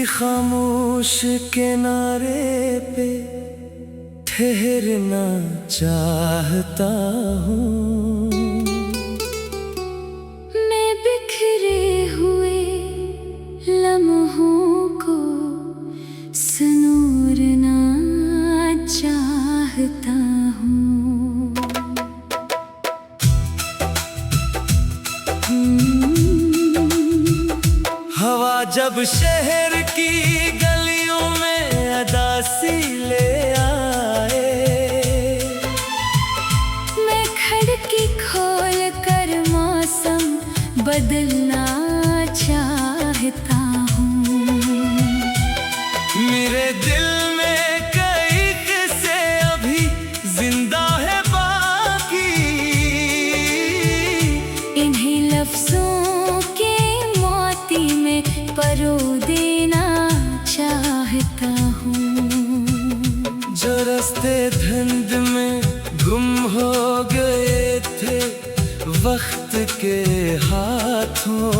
खामोश किनारे पे ठहरना चाहता हूँ। मैं बिखरे हुए लम्हों को संजोना चाहता हूँ। हवा जब शहर की गलियों में अदासी ले आए, मैं खिड़की खोल कर मौसम बदलना चाहता हूँ। मेरे दिल में कई किस्से अभी जिंदा है बाकी, इन्हीं लफ्जों के मोती में परो देना चाहता हूँ। जो रास्ते धुंध में गुम हो गए थे वक्त के हाथों,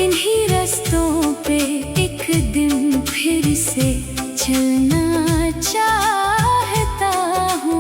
इन्हीं रास्तों पे एक दिन फिर से चलना चाहता हूँ।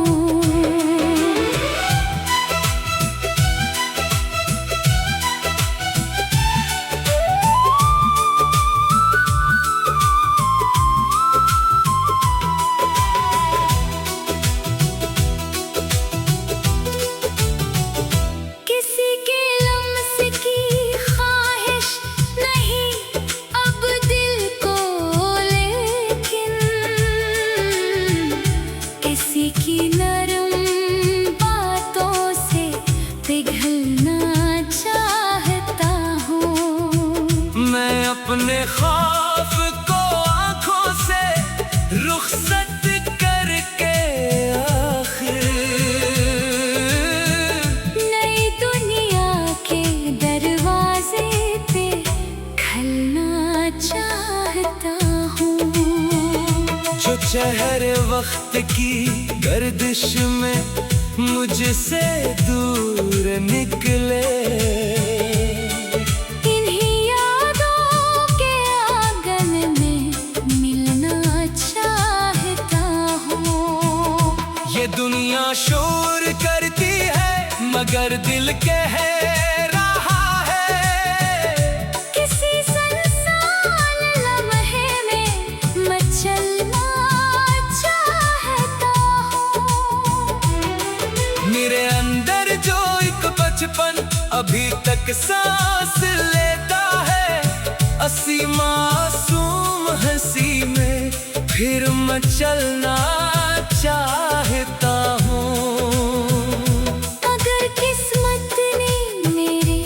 अपने खौफ को आँखों से रुखसत करके आखिर नई दुनिया के दरवाजे पे खलना चाहता हूँ। जो चेहरे वक्त की गर्दिश में मुझसे दूर निकले, दुनिया शोर करती है मगर दिल कह रहा है, किसी सुनसान लम्हे में मैं चलना चाहता हूँ। मेरे अंदर जो एक बचपन अभी तक सांस लेता है, असी मासूम हंसी में फिर मैं चलना चाहता हूँ। अगर किस्मत ने मेरे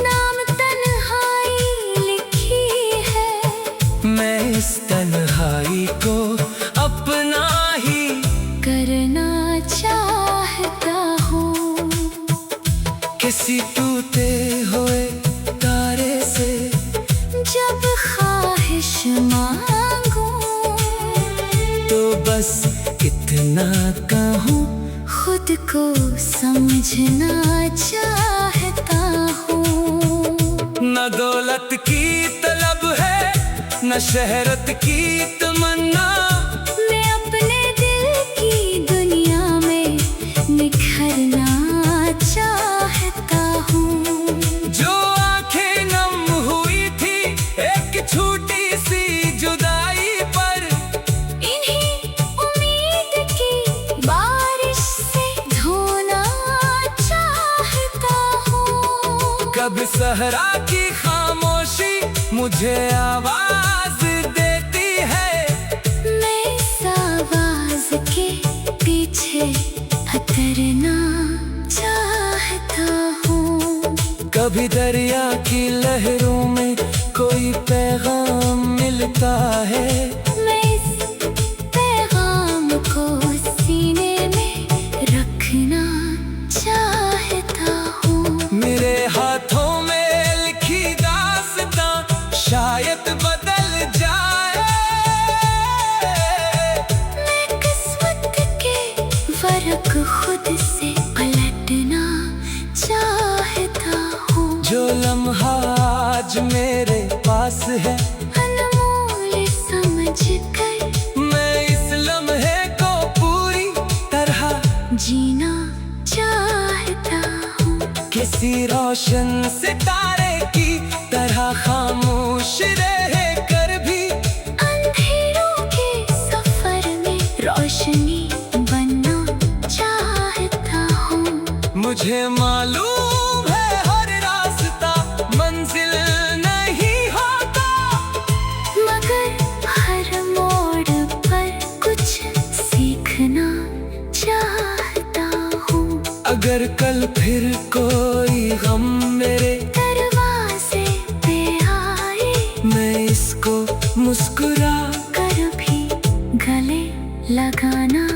नाम तन्हाई लिखी है, मैं इस तन्हाई को अपना ही करना चाहता हूँ। किसी टूटे हुए तारे से जब ख्वाहिश मांगूं, तो बस इतना कहूँ, खुद को समझना चाहता हूँ। न दौलत की तलब है न शहरत की तमन्ना, मैं अपने दिल की दुनिया में निखरना चाहता हूँ। जो आंखें नम हुई थी एक छोटी सी जुदाई पर, इन्हीं उम्मीद की बारिश से धोना चाहता हूँ। कब सहरा की खामोशी मुझे आवाज देती है, मैं इस आवाज के पीछे उतरना चाहता हूँ। कभी दरिया की लहरों में कोई पैगाम मिलता है, मैं इस पैगाम को सीने में रखना चाहता हूँ। मेरे हाथों में लिखी दास्तां शायद बदल जाए, मैं किस्मत के फर्क खुद से पलटना चाहता हूँ। जो लम्हा आज मेरे पास है अनमोल समझ कर मैं इस लम्हे को पूरी तरह जीना चाहता हूँ। किसी रोशन सितारे की तरह खामोश रह कर भी अंधेरों के सफर में रोशनी बनना चाहता हूँ। मुझे मालूम है हर रास्ता मंजिल नहीं होता, मगर हर मोड़ पर कुछ सीखना चाहता हूँ। अगर कल फिर कोई गम मेरे दरवाजे पे आए मैं इसको मुस्कुरा कर भी गले लगाना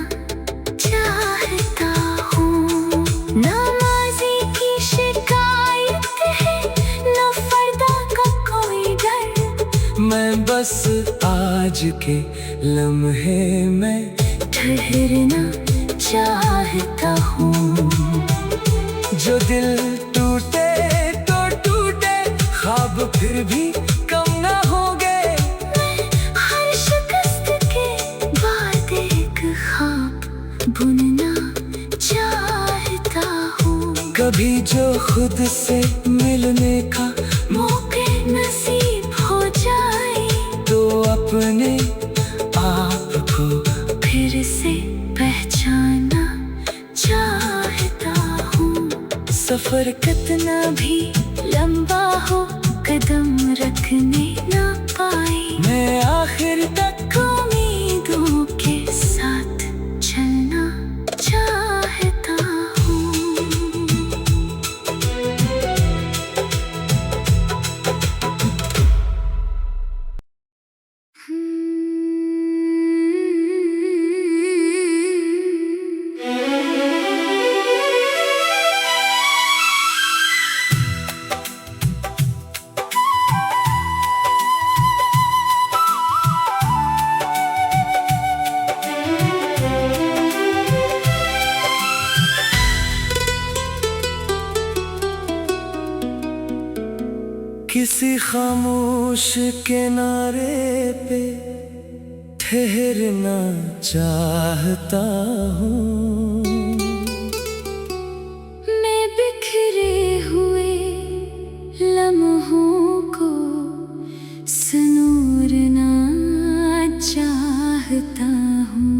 चाहता हूँ। नमाज़ी की शिकायत है न पर्दा का कोई डर, मैं बस आज के लम्हे में ठहरना चाहता हूँ। जो दिल टूटे तो टूटे, ख्वाब फिर भी कम ना होंगे। हर शिकस्त के बाद एक ख्वाब बुनना चाहता हूँ। कभी जो खुद से मिलने का मौके नसीब हो जाए तो अपने आप को फिर से पहचाना चाहता हूँ। सफर कितना भी लंबा हो कदम रखने ना पाए, मैं आखिर तक उम्मीदों के साथ चलना चाहता हूँ। किसी खामोश किनारे पे ठहरना चाहता हूँ। मैं बिखरे हुए लम्हों को संूरना चाहता हूँ।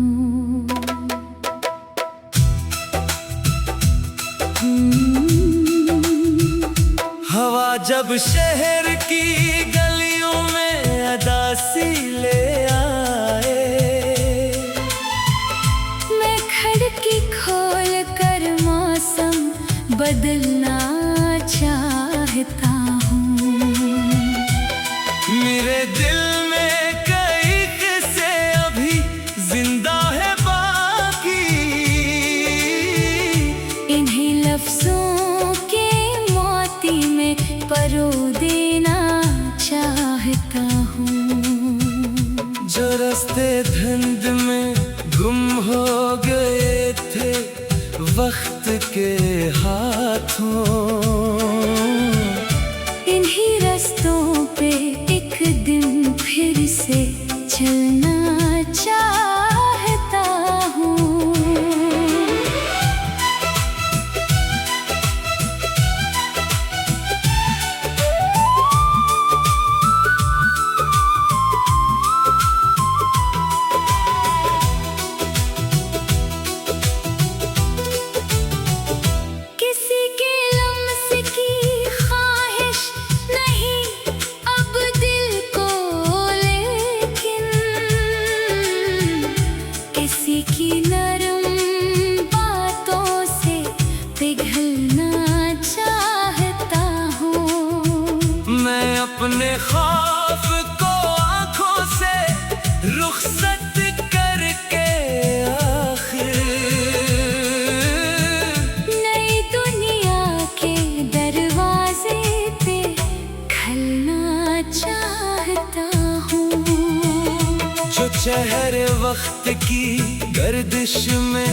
हवा जब शहर की गलियों में अदासी ले आए, मैं खिड़की खोल कर मौसम बदलना चाहता हूँ। मेरे दिल में कई किस्से अभी जिंदा है बाकी, इन्हीं लफ्जों के मोती में परो देना चाहता हूँ। जो रास्ते धुंध में गुम हो गए थे वक्त के हाथों, इन्हीं रास्तों पे एक दिन फिर से चलना चाहता हूँ। किसी के लम्स की ख्वाहिश नहीं अब दिल को, लेकिन किसी की नरम बातों से पिघलना चाहता हूँ। मैं अपने ख्वाब को आंखों से रुखसत करके आखिर नई दुनिया के दरवाजे पे खलना चाहता हूँ। जो चेहरे वक्त की गर्दिश में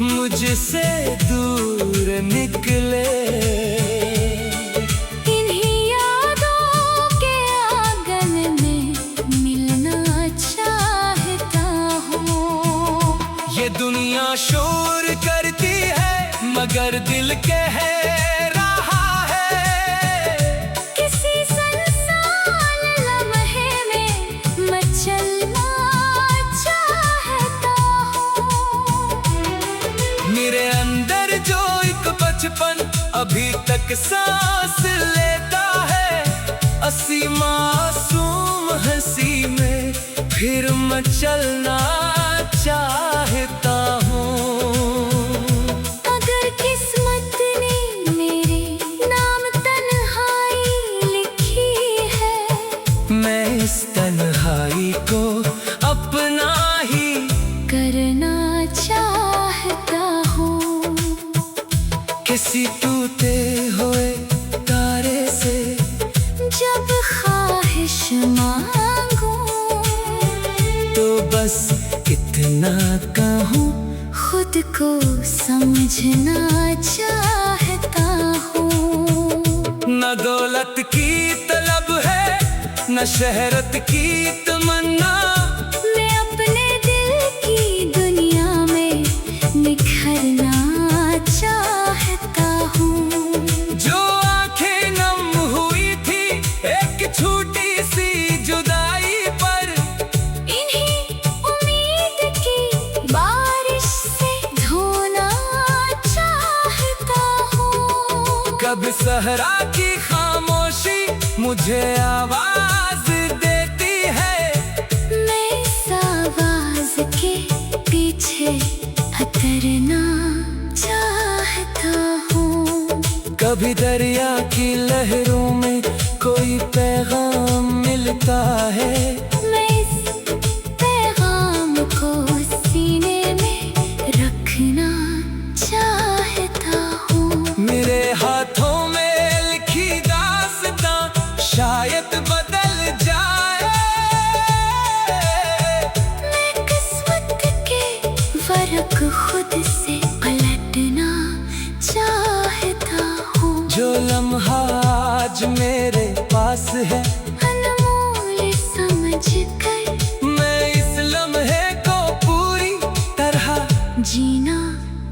मुझसे दूर निकले, इन्हीं यादों के आंगन दुनिया शोर करती है मगर दिल कह रहा है। किसी सुनसान लम्हे में मचलना चाहता हूँ। मेरे अंदर जो एक बचपन अभी तक सांस लेता है, असी मासूम हंसी में फिर मचलना चाहता हूँ। अगर किस्मत ने मेरे नाम तन्हाई लिखी है, मैं इस तन्हाई को अपना ही करना चाहता हूँ। किसी टूटे हुए तारे से जब ख्वाहिश मांगूं, तो बस इतना कहूँ, खुद को समझना चाहता हूँ। न दौलत की तलब है न शहरत की तमन्ना, मैं अपने दिल की दुनिया में निखरना चाहता हूँ। जो आंखें नम हुई थी एक छोटी सी जुदाई पर, इन्हीं उम्मीद की बारिश से धोना चाहता हूँ। कब सहरा की खामोशी मुझे आवाज देती है, मैं इस आवाज के पीछे उतरना चाहता हूँ। कभी दरिया की लहरों में कोई पैगाम मिलता है, मैं इस पैगाम को सीने में रखना चाहता हूँ। मेरे हाथों में लिखी दास्तां शायद बदल जाए, मैं किस्मत के फर्क खुद से पलटना चाहता हूँ। जो लम्हा आज मेरे पास है, अनमोल समझ कर मैं इस लम्हे को पूरी तरह जीना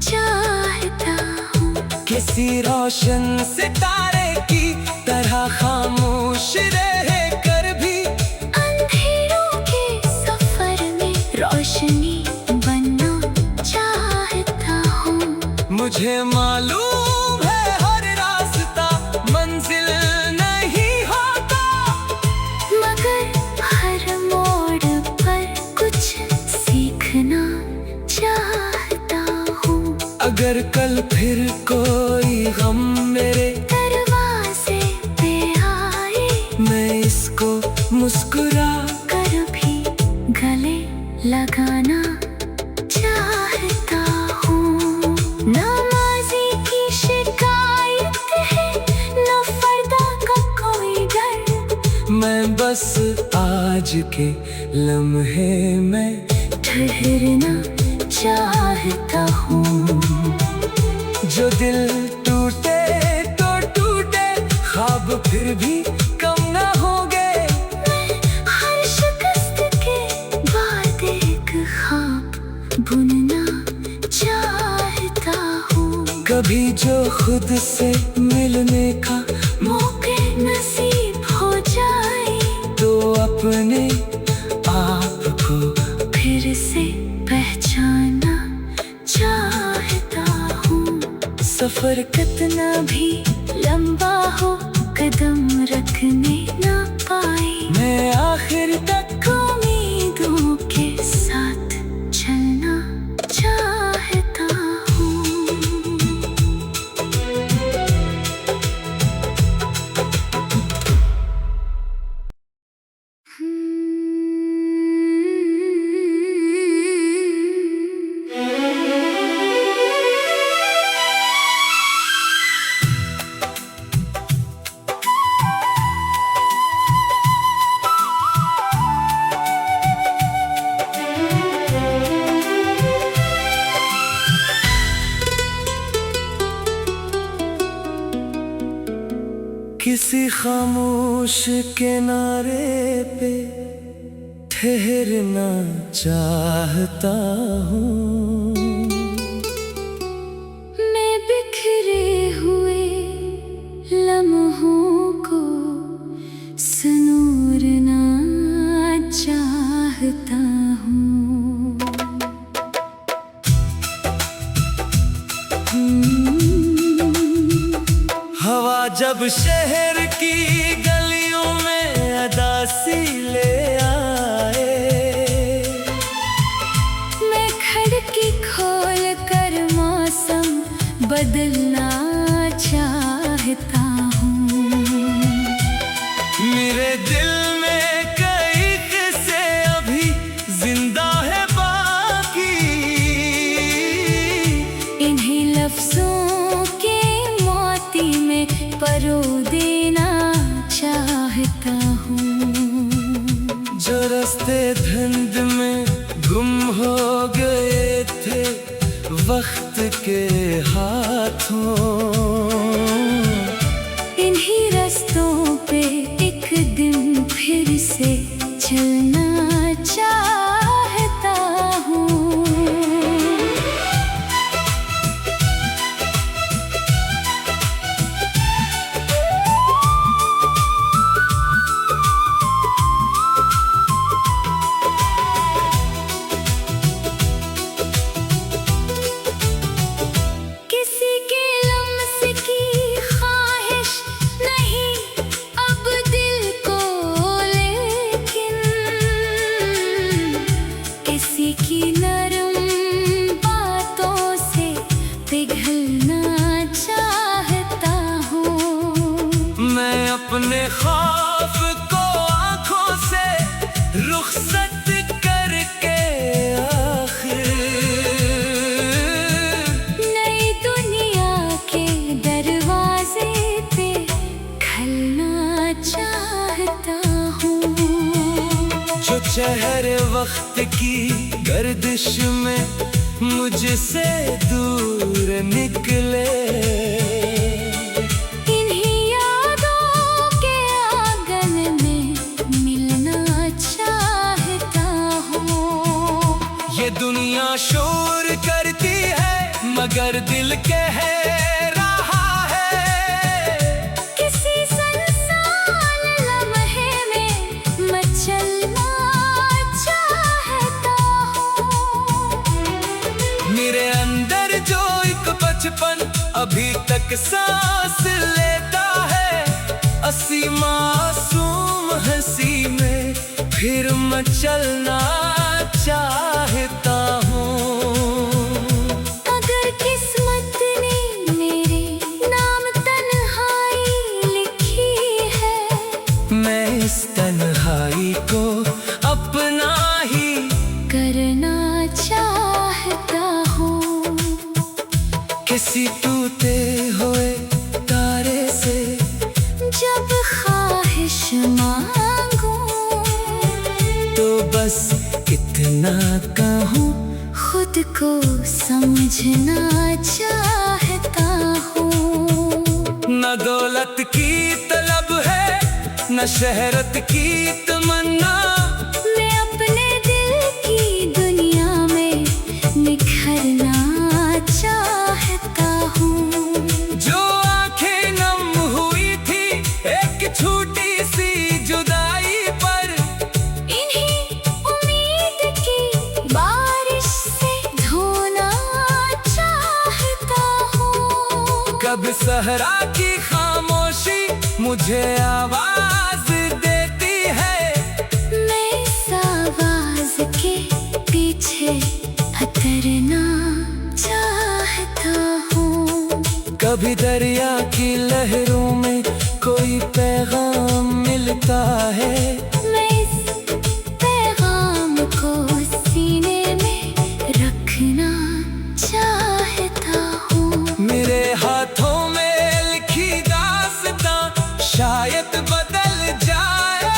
चाहता हूँ। किसी रोशन सितारे की तरह खामोश रह कर भी अंधेरों के सफर में रोशनी बनना चाहता हूँ। मुझे मालूम है हर रास्ता मंजिल नहीं होता, मगर हर मोड़ पर कुछ सीखना चाहता हूँ। अगर कल फिर कोई गम मेरे दरवाजे पे आए, मैं इसको मुस्कुरा कर भी गले लगाना चाहता हूँ। नमाज़ी की शिकायत है न पर्दा का कोई डर, मैं बस आज के लम्हे में ठहरना चाहता हूँ। जो दिल टूटे तो टूटे, ख्वाब फिर भी कम ना होंगे। हर शिकस्त के बाद एक ख्वाब बुनना चाहता हूँ। कभी जो खुद से मिलने का मौके नसीब हो जाए, तो अपने आप को फिर से पहचाना चाहता हूँ। सफर कितना भी लंबा हो, कदम रखने ना पाए, मैं आखिर तक उम्मीदों के साथ चलना चाहता हूँ। किसी खामोश किनारे पे ठहरना चाहता हूँ। जब शहर की गलियों में अदासी ले आए, मैं खिड़की खोल कर मौसम बदलना चाहता हूँ। मेरे दिल में कई किस्से अभी जिंदा है बाकी, इन्हीं लफ्जों के मोती में परो देना चाहता हूँ। जो रास्ते धुंध में गुम हो गए थे वक्त के हाथों, इन्हीं रास्तों पे एक दिन फिर से चलना चाहता हूँ। किसी के लम्स की ख्वाहिश नहीं अब दिल को, लेकिन किसी की नरम बातों से पिघलना चाहता हूँ। मैं अपने ख्वाब को आंखों से रुखसत करके आखिर नई दुनिया के दरवाजे पे खलना चाहता हूँ। जो चेहरे वक्त की गर्दिश में मुझसे दूर निकले, इन्हीं यादों के आंगन में मिलना चाहता हूँ। ये दुनिया शोर करती है मगर दिल कह रहा है, किसी सुनसान लम्हे में मचलना चाहता हूँ। मेरे अंदर जो एक बचपन अभी तक सांस लेता है, असी मासूम हंसी में फिर मचलना चाहता हूँ। अगर किस्मत ने मेरे नाम तन्हाई लिखी है, मैं इस तन्हाई को अपना ही करना चाहता हूँ। किसी टूटे हुए तारे से जब ख्वाहिश मांगूं, तो बस इतना कहूँ, खुद को समझना चाहता हूँ। न दौलत की तलब है न शहरत की तमन्ना, मैं अपने दिल की दुनिया में निखरना चाहता हूँ। जो आंखें नम हुई थी एक छोटी सी जुदाई पर, इन्हीं उम्मीद की बारिश से धोना चाहता हूँ। कब सहरा की खामोशी मुझे आवाज देती है, मैं इस आवाज के पीछे उतरना चाहता हूँ। कभी दरिया की लहरों में कोई पैगाम मिलता है, मैं इस पैगाम को सीने में रखना चाहता हूँ। मेरे हाथों में लिखी दास्तां शायद बदल जाए,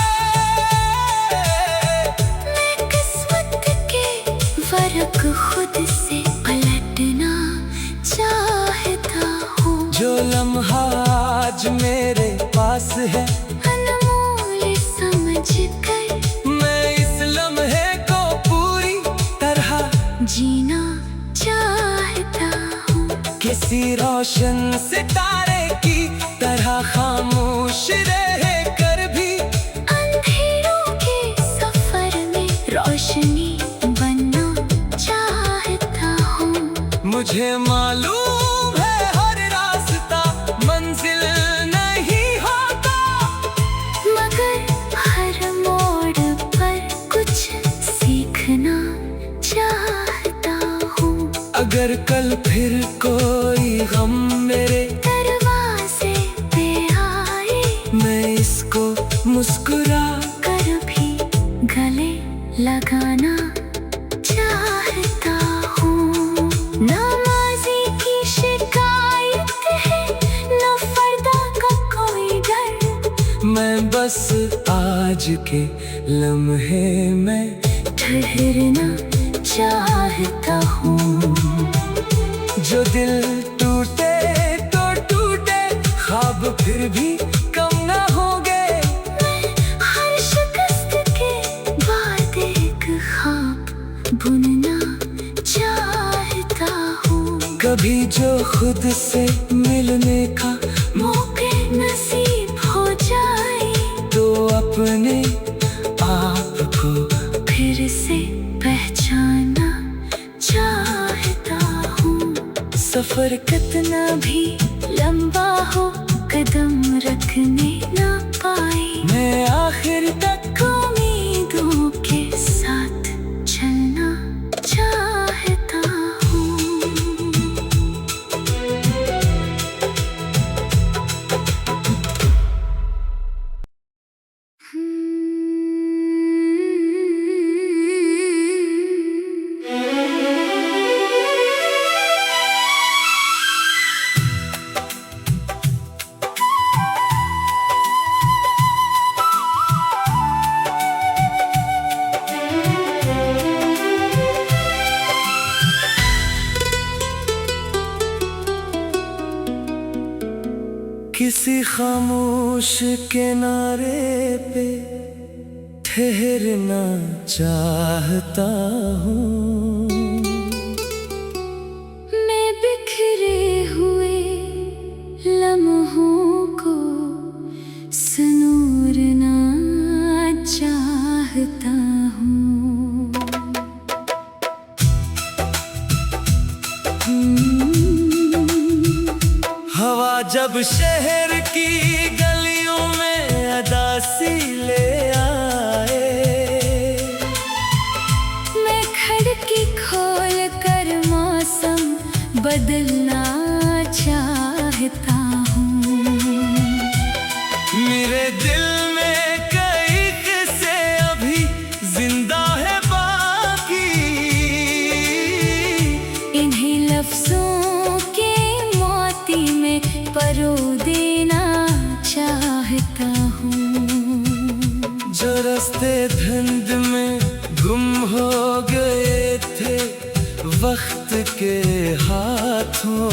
मैं किस्मत के फर्क खुद से पलटना चाहता हूँ। जो लम्हा आज मेरे पास है, अनमोल समझकर मैं इस लम्हे को पूरी तरह जीना चाहता हूँ। किसी रोशन सितारे की तरह खामोश रह कर भी अंधेरों के सफर में रोशनी बनना चाहता हूँ। मुझे मालूम है हर रास्ता मंजिल नहीं अगर कल फिर कोई गम मेरे दरवाजे पे आए, मैं इसको मुस्कुरा कर भी गले लगाना चाहता हूँ। नमाज़ी की शिकायत है, न पर्दा का कोई डर। मैं बस आज के लम्हे में ठहरना चाहता हूँ। जो दिल टूटे तो टूटे, ख्वाब फिर भी कम ना होंगे। मैं हर शिकस्त के बाद एक ख्वाब बुनना चाहता हूँ। कभी जो खुद से मिलने का मौके नसीब हो जाए, तो अपने आप को फिर से पहचाना चाहता हूँ। सफर कितना भी लंबा हो, कदम रखने ना पाए, मैं आखिर तक उम्मीदों के साथ चलना चाहता हूँ। किसी खामोश किनारे पे ठहरना चाहता हूँ। मैं बिखरे हुए लम्हों को संजोना चाहता हूँ। हवा जब शहर की गलियों में अदासी ले आए, मैं खिड़की खोल कर मौसम बदलना चाहता हूँ। मेरे दिल में कई किस्से अभी जिंदा है बाकी। इन्हीं लफ्जों के मोती में परो देना चाहता हूँ। जो रास्ते धुंध में गुम हो गए थे वक्त के हाथों,